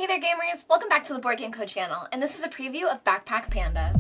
Hey there gamers, welcome back to the Board Game Co channel, and this is a preview of Backpack Panda.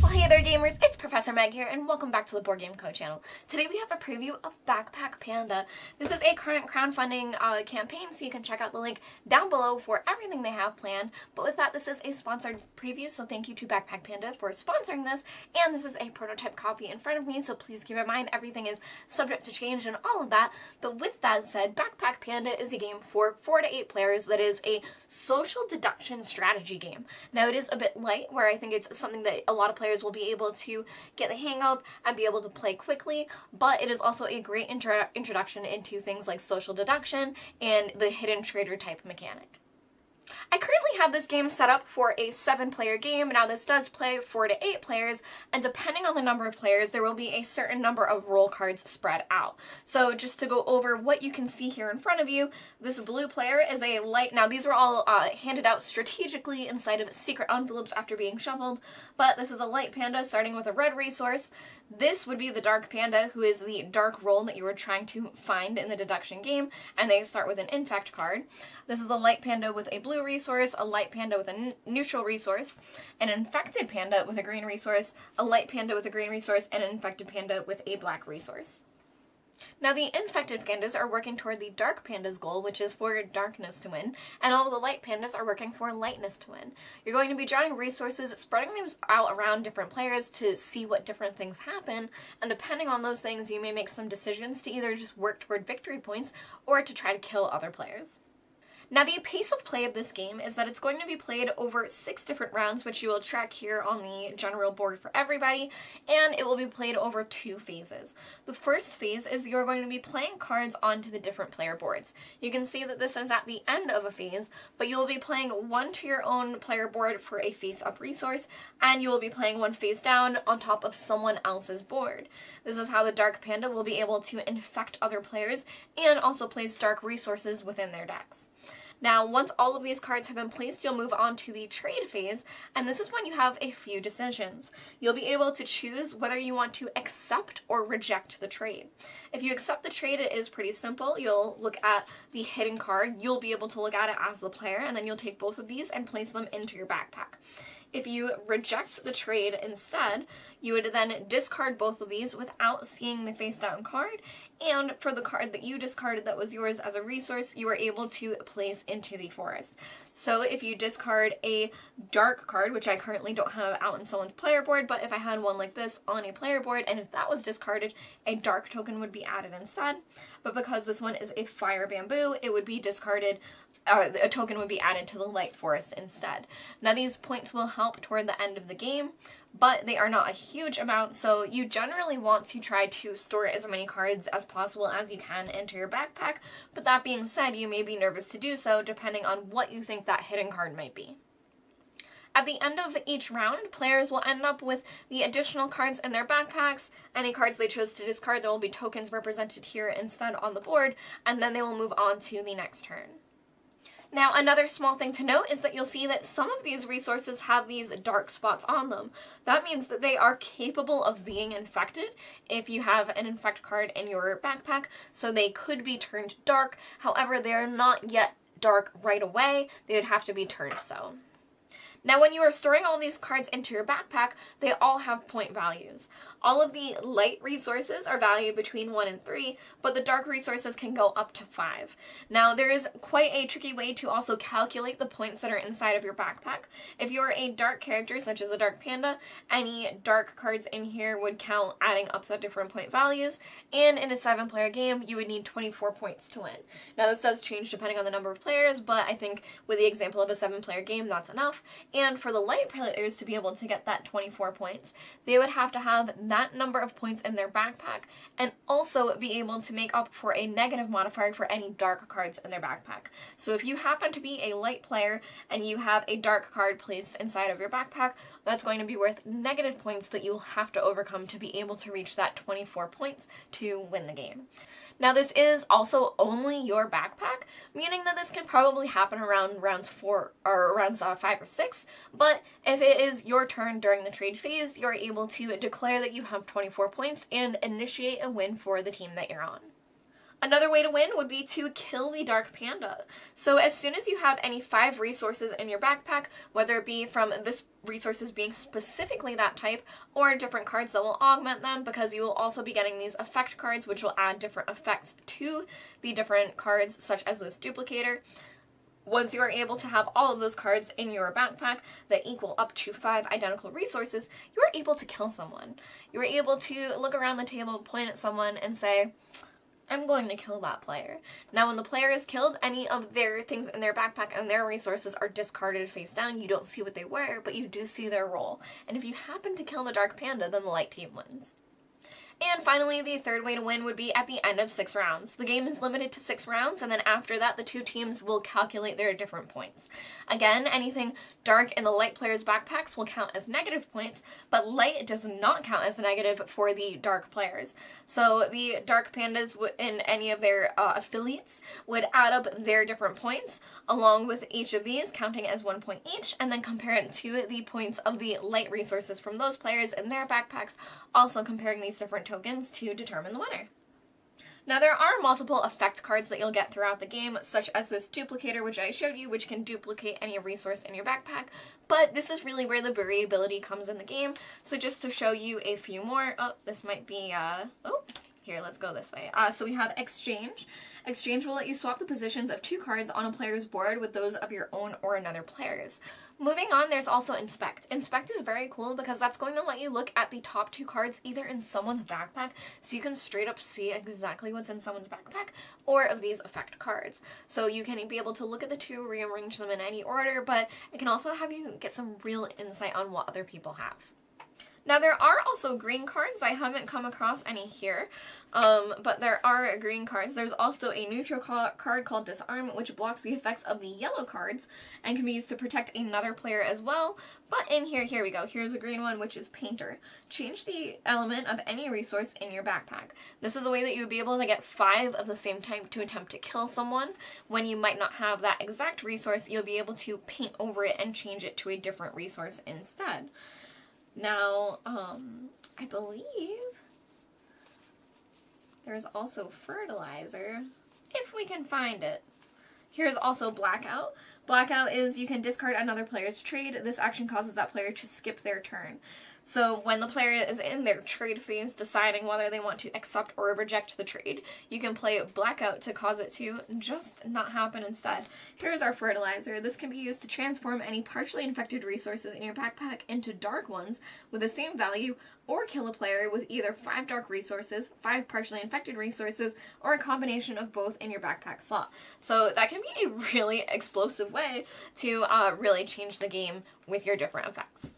Well, hey there gamers, it's Professor Meg here, and welcome back to the Board Game Co channel. Today we have a preview of Backpack Panda. This is a current crowdfunding campaign, so you can check out the link down below for everything they have planned. But with that, this is a sponsored preview, so thank you to Backpack Panda for sponsoring this. And this is a prototype copy in front of me, so please keep in mind everything is subject to change and all of that. But with that said, Backpack Panda is a game for 4 to 8 players that is a social deduction strategy game. Now it is a bit light, where I think it's something that a lot of players will be able to get the hang of and be able to play quickly, but it is also a great introduction into things like social deduction and the hidden trader type mechanic. I currently have this game set up for a 7-player game. Now this does play 4 to 8 players, and depending on the number of players, there will be a certain number of roll cards spread out. So just to go over what you can see here in front of you, this blue player is a light. Now these were all handed out strategically inside of secret envelopes after being shuffled, but this is a Light Panda starting with a red resource. This would be the Dark Panda, who is the dark roll that you were trying to find in the deduction game, and they start with an infect card. This is a Light Panda with a blue resource, a Light Panda with a neutral resource, an infected panda with a green resource, a Light Panda with a green resource, and an infected panda with a black resource. Now the infected pandas are working toward the Dark Panda's goal, which is for darkness to win, and all the Light Pandas are working for lightness to win. You're going to be drawing resources, spreading them out around different players to see what different things happen, and depending on those things you may make some decisions to either just work toward victory points or to try to kill other players. Now the pace of play of this game is that it's going to be played over 6 different rounds, which you will track here on the general board for everybody, and it will be played over 2 phases. The first phase is you're going to be playing cards onto the different player boards. You can see that this is at the end of a phase, but you will be playing 1 to your own player board for a face-up resource, and you will be playing 1 face down on top of someone else's board. This is how the Dark Panda will be able to infect other players and also place dark resources within their decks. Now, once all of these cards have been placed, you'll move on to the trade phase, and this is when you have a few decisions. You'll be able to choose whether you want to accept or reject the trade. If you accept the trade, it is pretty simple. You'll look at the hidden card, you'll be able to look at it as the player, and then you'll take both of these and place them into your backpack. If you reject the trade instead, you would then discard both of these without seeing the face down card, and for the card that you discarded that was yours as a resource, you were able to place into the forest. So if you discard a dark card, which I currently don't have out in someone's player board, but if I had one like this on a player board, and if that was discarded, a dark token would be added instead. But because this one is a fire bamboo, it would be discarded, a token would be added to the light forest instead. Now these points will help toward the end of the game, but they are not a huge amount, so you generally want to try to store as many cards as possible as you can into your backpack, but that being said, you may be nervous to do so depending on what you think that hidden card might be. At the end of each round, players will end up with the additional cards in their backpacks. Any cards they chose to discard, there will be tokens represented here instead on the board, and then they will move on to the next turn. Now, another small thing to note is that you'll see that some of these resources have these dark spots on them. That means that they are capable of being infected if you have an infect card in your backpack, so they could be turned dark. However, they are not yet dark right away. They would have to be turned so. Now, when you are storing all these cards into your backpack, they all have point values. All of the light resources are valued between 1 and 3, but the dark resources can go up to 5. Now, there is quite a tricky way to also calculate the points that are inside of your backpack. If you're a dark character, such as a Dark Panda, any dark cards in here would count adding up the different point values, and in a 7-player game, you would need 24 points to win. Now, this does change depending on the number of players, but I think with the example of a 7-player game, that's enough. And for the light players to be able to get that 24 points, they would have to have that number of points in their backpack and also be able to make up for a negative modifier for any dark cards in their backpack. So if you happen to be a light player and you have a dark card placed inside of your backpack, that's going to be worth negative points that you will have to overcome to be able to reach that 24 points to win the game. Now this is also only your backpack, meaning that this can probably happen around rounds 4 or rounds 5 or 6, but if it is your turn during the trade phase, you're able to declare that you have 24 points and initiate a win for the team that you're on. Another way to win would be to kill the Dark Panda. So as soon as you have any 5 resources in your backpack, whether it be from this resources being specifically that type, or different cards that will augment them, because you will also be getting these effect cards which will add different effects to the different cards, such as this duplicator. Once you are able to have all of those cards in your backpack that equal up to 5 identical resources, you are able to kill someone. You are able to look around the table, point at someone, and say, I'm going to kill that player. Now when the player is killed, any of their things in their backpack and their resources are discarded face down. You don't see what they were, but you do see their role. And if you happen to kill the Dark Panda, then the light team wins. And finally, the third way to win would be at the end of 6 rounds. The game is limited to 6 rounds, and then after that, the 2 teams will calculate their different points. Again, anything dark in the light player's backpacks will count as negative points, but light does not count as negative for the dark players. So the Dark Pandas in any of their affiliates would add up their different points, along with each of these counting as 1 point each, and then compare it to the points of the light resources from those players in their backpacks, also comparing these different tokens to determine the winner. Now there are multiple effect cards that you'll get throughout the game, such as this duplicator which I showed you, which can duplicate any resource in your backpack, but this is really where the variability comes in the game. So just to show you a few more, this might be, here, let's go this way. So we have Exchange. Exchange will let you swap the positions of 2 cards on a player's board with those of your own or another player's. Moving on, there's also Inspect. Inspect is very cool because that's going to let you look at the top 2 cards either in someone's backpack, so you can straight up see exactly what's in someone's backpack, or of these effect cards. So you can be able to look at the 2, rearrange them in any order, but it can also have you get some real insight on what other people have. Now there are also green cards. I haven't come across any here, but there are green cards. There's also a neutral card called Disarm, which blocks the effects of the yellow cards and can be used to protect another player as well. But in here we go. Here's a green one, which is Painter. Change the element of any resource in your backpack. This is a way that you would be able to get 5 of the same type to attempt to kill someone. When you might not have that exact resource, you'll be able to paint over it and change it to a different resource instead. Now, I believe there's also Fertilizer, if we can find it. Here's also Blackout. Blackout is you can discard another player's trade. This action causes that player to skip their turn. So when the player is in their trade phase deciding whether they want to accept or reject the trade, you can play Blackout to cause it to just not happen instead. Here's our Fertilizer. This can be used to transform any partially infected resources in your backpack into dark ones with the same value, or kill a player with either 5 dark resources, 5 partially infected resources, or a combination of both in your backpack slot. So that can be a really explosive way to really change the game with your different effects.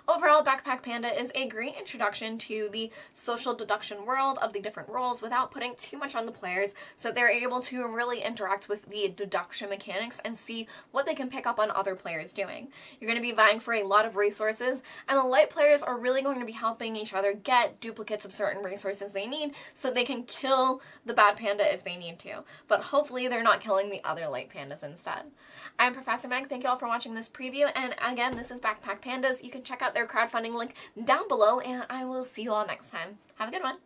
Overall, Backpack Panda is a great introduction to the social deduction world of the different roles without putting too much on the players, so they're able to really interact with the deduction mechanics and see what they can pick up on other players doing. You're going to be vying for a lot of resources, and the light players are really going to be helping each other get duplicates of certain resources they need so they can kill the bad panda if they need to. But hopefully they're not killing the other light pandas instead. I'm Professor Meg. Thank you all for watching this preview, and again, this is Backpack Pandas. You can check out their crowdfunding link down below, and I will see you all next time. Have a good one.